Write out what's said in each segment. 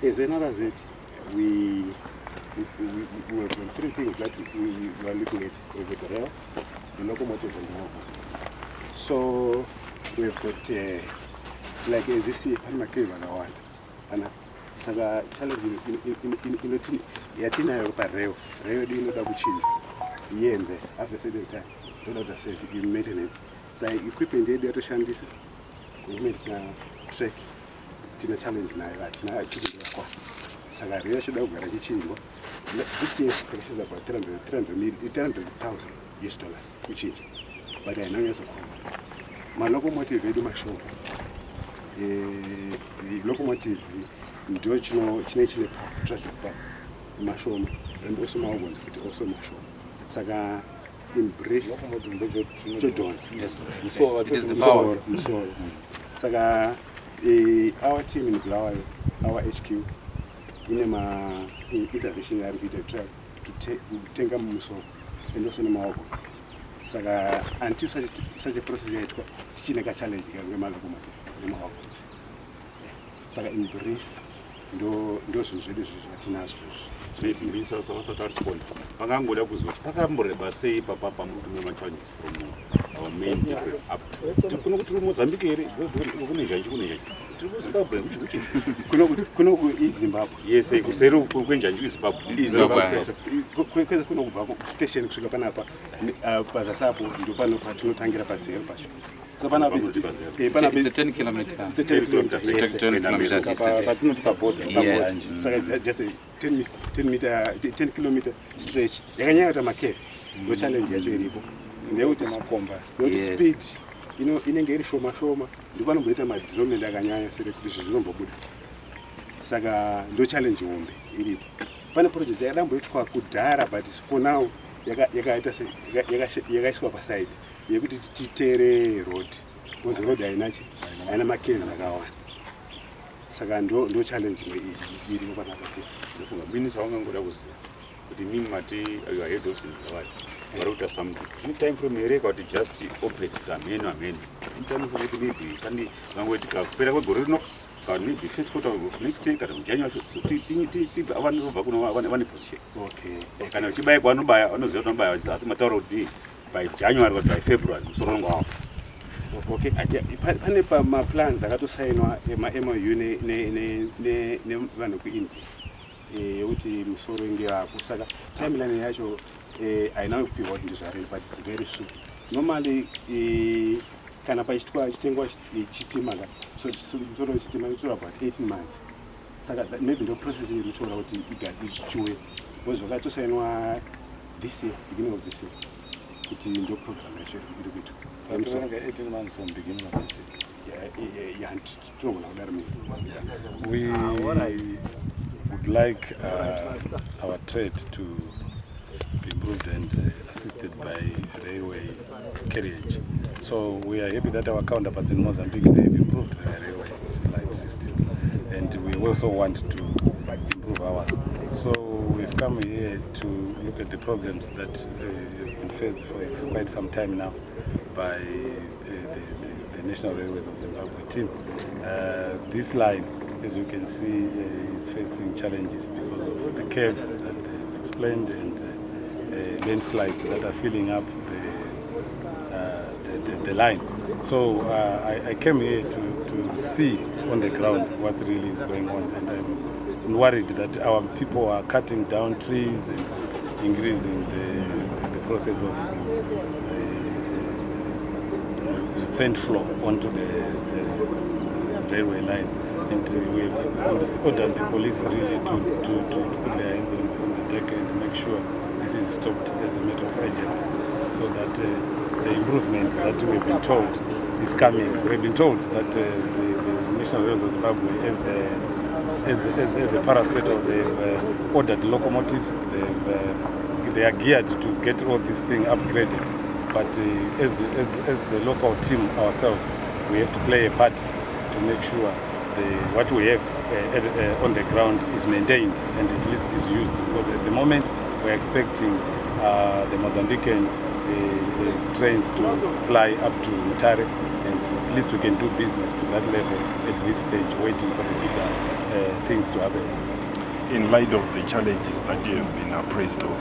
as another Z, we have 3 things that we are looking at. We've got the rail, the locomotive, and the wagon. So we've got, like as you see, Panama Cave and one. And Saga challenge in Yatina Europa rail. Rail do not have change. Here and there, after a certain time, don't have to save in maintenance. So equipment there to shine this. We make track. Tina challenge na tina achieve kwa Saga rail should have got change. This year is about 300,000 US dollars, which is. But I know yes, my locomotive ready my show. The locomotive, George no Chinese traffic park, my show, and also my ones, also my show. Saga in brief, locomotive, yes, before it is the power. Saga, our team in Blawa, our HQ, in my international arbiter track to take a muso and also the Maogo. Saga until such a process is teaching a challenge against the locomotive. Saga in brief, those who say Latinas. Meeting this also to respond. Pangango Pakambo, say Papa from our main up to Mozambique. Kuno is Zimbabwe. Yes, Kuseru Kuenja is Zimbabwe. Station Sugapanapa, Pazasapo, Dupano Patuno Tangira Paseo Passion. Sabana visit it's a 10 kilometers. It's a 10 kilometers. 10 kilometers distance. But not a boat. So it's just a 10 kilometer stretch. Yakanyata make. No challenge actually. They would speed. You know, in Engeri Shoma, the one better my drone and Daganya said this is no good. Saga, no challenge won't be. Pana project, I don't wait for good data, but for now, you guys go aside. You go to Titere Road. Was the road I know, and I'm a kid like our Saga, no challenge. You do what I Minutes how long was the mean Mati, you are head of Baruta something. In time from a record, just operate the main. In time of it, maybe can be one way to come. But I will go can maybe first quarter of next year, January, one position. Okay. Can you buy one by another by as a matter of day by January or by February? So long. Okay. Panepa, my plans, I got to say, my MOU, which is so in the Saga. Timeline, I know people in Israel, but it's very soon. Normally, can I buy Chitimaga? So it's about 18 months. So maybe the process is to out it was got to say this year, beginning of this year. It's in the program, actually. So 18 months from beginning of this year. We would like our trade to be improved and assisted by railway carriage. So we are happy that our counterparts in Mozambique, they've improved their railway line system, and we also want to improve ours. So we've come here to look at the problems that have been faced for quite some time now by the National Railways of Zimbabwe team. This line, as you can see, is facing challenges because of the curves that they've explained and landslides that are filling up the line. So I came here to see on the ground what really is going on, and I'm worried that our people are cutting down trees and increasing the process of sand flow onto the railway line. And we've ordered the police really to put their hands on the deck and make sure this is stopped as a matter of urgency, so that the improvement that we've been told is coming. We've been told that the National Railways of Zimbabwe, as a parastatal, they've ordered locomotives. They are geared to get all this thing upgraded. But as the local team ourselves, we have to play a part to make sure what we have on the ground is maintained and at least is used. Because at the moment we're expecting the Mozambican trains to fly up to Mutare, and at least we can do business to that level at this stage, waiting for the bigger things to happen. In light of the challenges that you have been appraised of,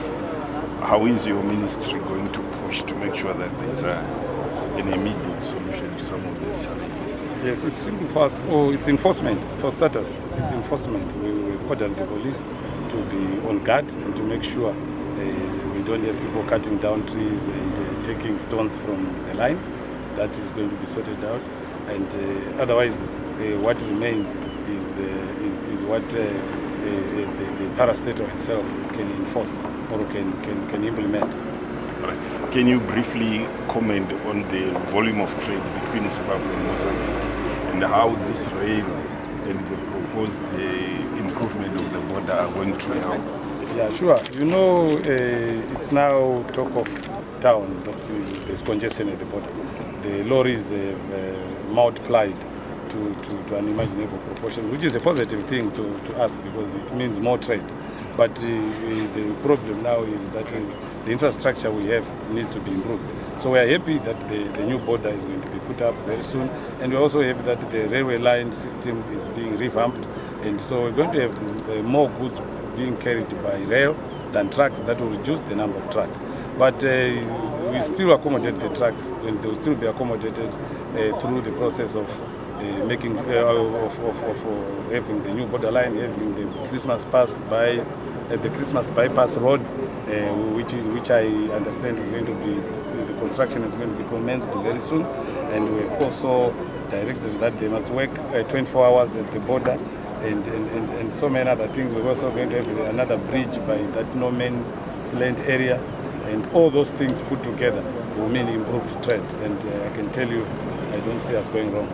how is your ministry going to push to make sure that there's an immediate solution to some of these challenges? Yes, it's simple for us. Oh, it's enforcement, for starters. It's enforcement. We've ordered the police to be on guard and to make sure we don't have people cutting down trees and taking stones from the line. That is going to be sorted out. And otherwise, what remains is what the parastatal itself can enforce or can implement. Right. Can you briefly comment on the volume of trade between Zimbabwe and Mozambique and how this rail and the proposed improvement of the border are going to help? Yeah, sure. You know, it's now talk of town that there's congestion at the border. The lorries have multiplied to an unimaginable proportion, which is a positive thing to us because it means more trade. But the problem now is that the infrastructure we have needs to be improved. So we are happy that the new border is going to be put up very soon, and we're also happy that the railway line system is being revamped, and so we're going to have more goods being carried by rail than trucks. That will reduce the number of trucks. But we still accommodate the trucks, and they will still be accommodated through the process of having the new borderline, having the Christmas pass by the Christmas bypass road, which I understand is going to be, the construction is going to be commenced very soon, and we have also directed that they must work 24 hours at the border, and so many other things. We're also going to have another bridge by that no man's land area, and all those things put together will mean improved trade, and I can tell you, I don't see us going wrong.